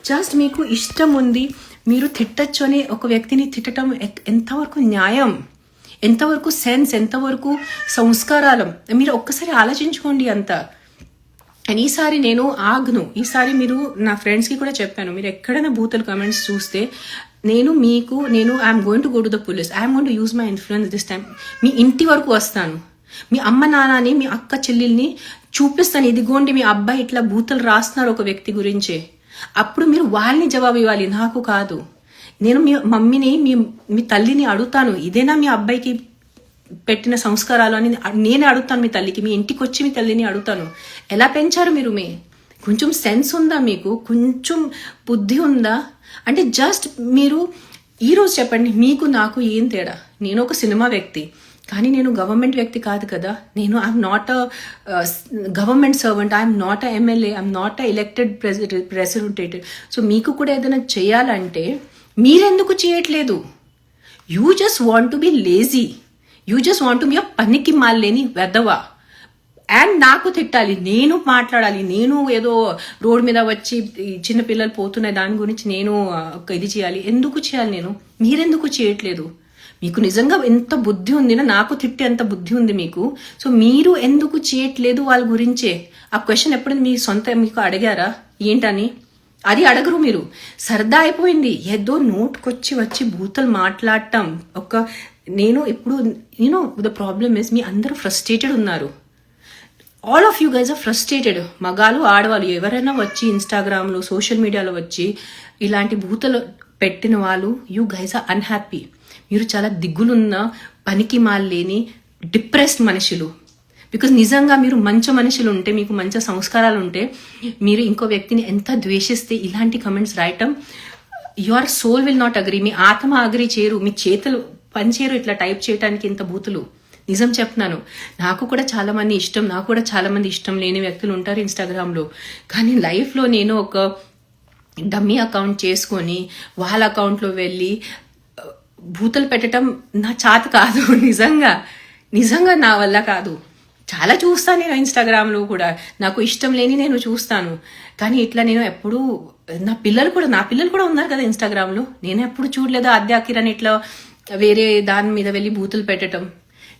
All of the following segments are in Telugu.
జస్ట్ మీకు ఇష్టం ఉంది, మీరు తిట్టచ్చు అని ఒక వ్యక్తిని తిట్టడం ఎంతవరకు న్యాయం, ఎంతవరకు సెన్స్, ఎంతవరకు సంస్కారాలు, మీరు ఒక్కసారి ఆలోచించుకోండి అంతా. అండ్ ఈసారి నేను ఆగ్ను, ఈసారి మీరు నా ఫ్రెండ్స్కి కూడా చెప్పాను, మీరు ఎక్కడైనా బూతులు కమెంట్స్ చూస్తే నేను I'm going to go to the police, I'm going to use my influence this time. మీ ఇంటి వరకు వస్తాను, మీ అమ్మ నాన్నని, మీ అక్క చెల్లెల్ని చూపిస్తాను, ఇదిగోండి మీ అబ్బాయి ఇట్లా బూతులు రాస్తున్నారు ఒక వ్యక్తి గురించే. అప్పుడు మీరు వాళ్ళని జవాబు ఇవ్వాలి, నాకు కాదు. నేను మీ మమ్మీని, మీ తల్లిని అడుగుతాను, ఇదేనా మీ అబ్బాయికి పెట్టిన సంస్కారాలు అని నేనే అడుగుతాను. మీ తల్లికి, మీ ఇంటికి వచ్చి మీ తల్లిని అడుగుతాను, ఎలా పెంచారు మీరు, కొంచెం సెన్స్ ఉందా మీకు, కొంచెం బుద్ధి ఉందా అంటే జస్ట్ మీరు ఈరోజు చెప్పండి, మీకు నాకు ఏం తేడా? నేను ఒక సినిమా వ్యక్తి, కానీ నేను గవర్నమెంట్ వ్యక్తి కాదు కదా. నేను I'm not a government servant, I'm not a MLA, I'm not a elected representative. So మీకు కూడా ఏదైనా చేయాలంటే మీరెందుకు చేయట్లేదు? You just want to be lazy, you just want to be a పనికి మాలేని వెదవా. అండ్ నాకు తిట్టాలి, నేను మాట్లాడాలి, నేను ఏదో రోడ్ మీద వచ్చి చిన్న పిల్లలు పోతున్నాయి దాని గురించి నేను ఇది చేయాలి. ఎందుకు చేయాలి నేను? మీరెందుకు చేయట్లేదు? మీకు నిజంగా ఎంత బుద్ధి ఉంది, నాకు తిట్టే ఎంత బుద్ధి ఉంది మీకు. సో మీరు ఎందుకు చేయట్లేదు వాళ్ళ గురించే? ఆ క్వశ్చన్ ఎప్పుడైనా మీ సొంత మీకు అడిగారా ఏంటని? అది అడగరు మీరు. సరదా అయిపోయింది, ఏదో నోట్కొచ్చి వచ్చి బూతులు మాట్లాడటం. నేను ఇప్పుడు ద ప్రాబ్లమ్ ఇస్, మీ అందరూ ఫ్రస్ట్రేటెడ్ ఉన్నారు. All of you guys are frustrated. మగాళ్ళు ఆడవాళ్ళు ఎవరైనా వచ్చి ఇన్స్టాగ్రామ్లో సోషల్ మీడియాలో వచ్చి ఇలాంటి బూతలు పెట్టిన వాళ్ళు, యూ గైజ్ ఆర్ అన్హ్యాపీ. మీరు చాలా దిగులున్న, పనికి మాలేని, డిప్రెస్డ్ మనుషులు. బికాజ్ నిజంగా మీరు మంచి మనుషులు ఉంటే, మీకు మంచి సంస్కారాలు ఉంటే, మీరు ఇంకో వ్యక్తిని ఎంత ద్వేషిస్తే ఇలాంటి కమెంట్స్ రాయటం, your soul will not agree. మీ ఆత్మ అగ్రీ చేయరు, మీ చేతులు పనిచేయరు ఇట్లా టైప్ చేయడానికి ఇంత బూతులు. నిజం చెప్తున్నాను, నాకు కూడా చాలా మంది ఇష్టం, నాకు కూడా చాలా మంది ఇష్టం లేని వ్యక్తులు ఉంటారు ఇన్స్టాగ్రామ్లో. కానీ లైఫ్లో నేను ఒక డమ్మీ అకౌంట్ చేసుకొని వాళ్ళ అకౌంట్లో వెళ్ళి బూతులు పెట్టడం నా చేత కాదు. నిజంగా నా వల్ల కాదు. చాలా చూస్తాను నేను ఇన్స్టాగ్రామ్లో కూడా, నాకు ఇష్టం లేని నేను చూస్తాను. కానీ ఇట్లా నేను ఎప్పుడు, నా పిల్లలు కూడా ఉన్నారు కదా ఇన్స్టాగ్రామ్లో, నేను ఎప్పుడు చూడలేదు ఆద్యాకిరణ్ ఇట్లా వేరే దాని మీద వెళ్ళి బూతులు పెట్టడం.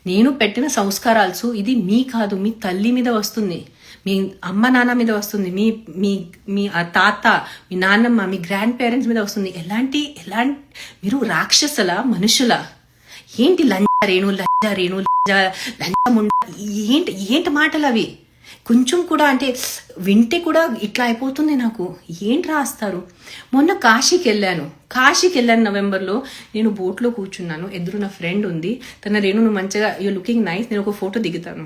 నేను పెట్టిన సంస్కారాలు ఇది మీ కాదు, మీ తల్లి మీద వస్తుంది, మీ అమ్మ నాన్న మీద వస్తుంది, మీ తాత, మీ నాన్నమ్మ, మీ గ్రాండ్ పేరెంట్స్ మీద వస్తుంది. ఎలాంటి మీరు రాక్షసుల మనుషుల? ఏంటి లంజ రేణు ఏంటి మాటలు అవి? కొంచెం కూడా అంటే వింటే కూడా ఇట్లా అయిపోతుంది నాకు. ఏంటి రాస్తారు? మొన్న కాశీకి వెళ్ళాను నవంబర్లో. నేను బోట్లో కూర్చున్నాను, ఎదురు నా ఫ్రెండ్ ఉంది. తన రేణు, నువ్వు మంచిగా, యూ లుకింగ్ నైస్, నేను ఒక ఫోటో దిగుతాను,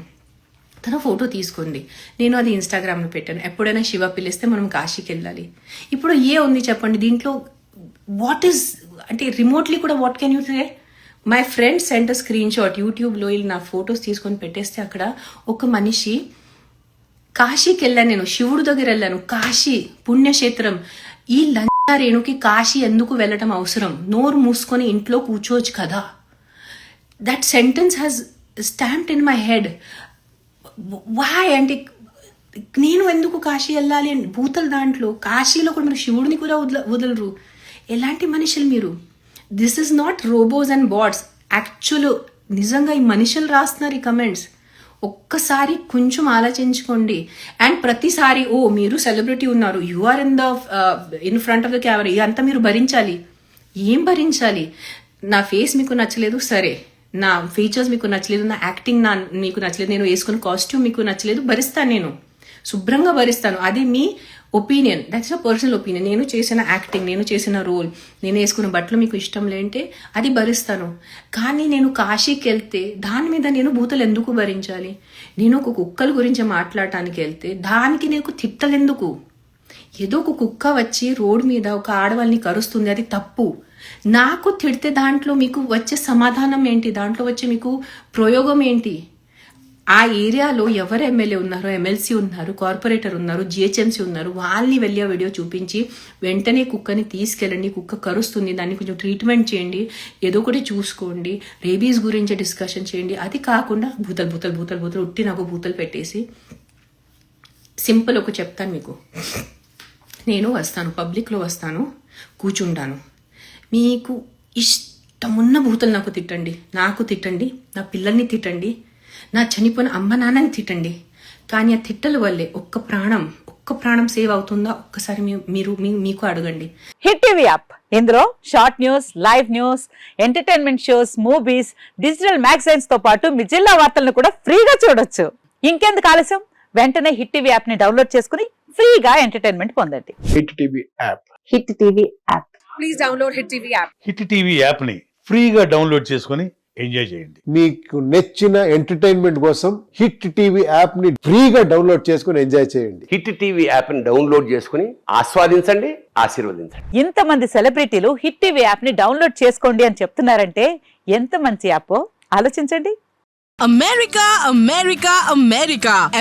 తన ఫోటో తీసుకోండి. నేను అది ఇన్స్టాగ్రామ్లో పెట్టాను. ఎప్పుడైనా శివ పిలిస్తే మనం కాశీకి వెళ్ళాలి. ఇప్పుడు ఉంది చెప్పండి దీంట్లో? వాట్ ఈస్ అంటే రిమోట్లీ కూడా what can you say? My friend cent a screen shot యూట్యూబ్లో, నా ఫొటోస్ తీసుకొని పెట్టేస్తే అక్కడ ఒక మనిషి, కాశీకి వెళ్ళాను నేను, శివుడు దగ్గర వెళ్ళాను, కాశీ పుణ్యక్షేత్రం. ఈ రేణుకి కాశీ ఎందుకు వెళ్ళటం అవసరం? నోరు మూసుకొని ఇంట్లో కూర్చోవచ్చు కదా. That sentence has stamped in my head. Why అంటే నేను ఎందుకు కాశీ వెళ్ళాలి అని బూతలు దాంట్లో. కాశీలో కూడా మీరు శివుడిని కూడా వదలరు. ఎలాంటి మనుషులు మీరు? This is not robots and bots. Actual నిజంగా ఈ మనుషులు రాస్తున్నారు ఈ కమెంట్స్. ఒక్కసారి కొంచెం ఆలోచించుకోండి. అండ్ ప్రతిసారి మీరు సెలబ్రిటీ ఉన్నారు, you are in front of the camera, ఇదంతా మీరు భరించాలి. ఏం భరించాలి? నా ఫేస్ మీకు నచ్చలేదు, సరే. నా ఫీచర్స్ మీకు నచ్చలేదు, నా యాక్టింగ్ మీకు నచ్చలేదు, నేను వేసుకున్న కాస్ట్యూమ్ మీకు నచ్చలేదు, భరిస్తాను, నేను శుభ్రంగా భరిస్తాను. అది మీ opinion, that's a personal opinion. నేను చేసిన యాక్టింగ్, నేను చేసిన రోల్, నేను వేసుకున్న బట్టలు మీకు ఇష్టం లేంటే అది భరిస్తాను. కానీ నేను కాశీకి వెళ్తే దాని మీద నేను బూతలు ఎందుకు భరించాలి? నేను ఒక కుక్కల గురించి మాట్లాడటానికి వెళ్తే దానికి నేను తిట్టలు ఎందుకు? ఏదో ఒక కుక్క వచ్చి రోడ్ మీద ఒక ఆడవాళ్ళని కరుస్తుంది, అది తప్పు. నాకు తిడితే దాంట్లో మీకు వచ్చే సమాధానం ఏంటి? దాంట్లో వచ్చే మీకు ప్రయోగం ఏంటి? ఆ ఏరియాలో ఎవరు ఎమ్మెల్యే ఉన్నారు, ఎమ్మెల్సీ ఉన్నారు, కార్పొరేటర్ ఉన్నారు, జిహెచ్ఎంసీ ఉన్నారు, వాళ్ళని వెళ్ళి ఆ వీడియో చూపించి వెంటనే కుక్కని తీసుకెళ్ళండి, కుక్క కరుస్తుంది, దాన్ని కొంచెం ట్రీట్మెంట్ చేయండి, ఏదో ఒకటి చూసుకోండి, రేబీస్ గురించి డిస్కషన్ చేయండి. అది కాకుండా బూతలు ఉట్టి నాకు బూతలు పెట్టేసి సింపుల్ ఒక చెప్తాను మీకు. నేను వస్తాను, పబ్లిక్లో వస్తాను, కూర్చుంటాను. మీకు ఇష్టమున్న బూతులు నాకు తిట్టండి, నా పిల్లల్ని తిట్టండి, నా చనిపోయిన అమ్మ నాన్నని తిట్టండి. కానీ ఆ తిట్టల వల్లే ఒక్క ప్రాణం సేవ్ అవుతుందా ఒక్కసారి మీకు అడగండి. హిట్ టీవీ యాప్, ఇందులో short news, live news, entertainment shows, movies, digital magazines తో పాటు మీ జిల్లా వార్తలను కూడా ఫ్రీగా చూడొచ్చు. ఇంకెందుకు ఆలస్యం, వెంటనే హిట్ టీవీ యాప్ ని డౌన్లోడ్ చేసుకుని ఫ్రీగా ఎంటర్టైన్మెంట్ పొందండి. Hit TV app. Hit TV app. Please download hit TV app. Hit TV app ని ఫ్రీగా డౌన్లోడ్ చేసుకుని ఎంజాయ్ చేయండి. మీకు నచ్చిన ఎంటర్టైన్మెంట్ కోసం హిట్ టీవీ యాప్ ని ఫ్రీగా డౌన్లోడ్ చేసుకుని ఎంజాయ్ చేయండి. హిట్ టీవీ యాప్ ని డౌన్లోడ్ చేసుకుని ఆస్వాదించండి, ఆశీర్వదించండి. ఇంతమంది సెలబ్రిటీలు హిట్ టీవీ యాప్ ని డౌన్లోడ్ చేసుకోండి అని చెప్తున్నారంటే ఎంత మంచి యాప్ ఆలోచించండి.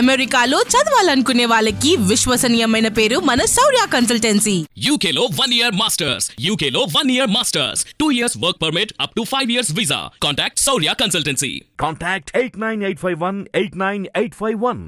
అమెరికాలో చదవాలనుకునే వాళ్ళకి విశ్వసనీయమైన పేరు మన శౌర్య కన్సల్టెన్సీ. UK లో 1 year masters, UK లో 1 year masters, 2 years work permit up to 5 years visa. Contact Saurya Consultancy. Contact 89851 89851.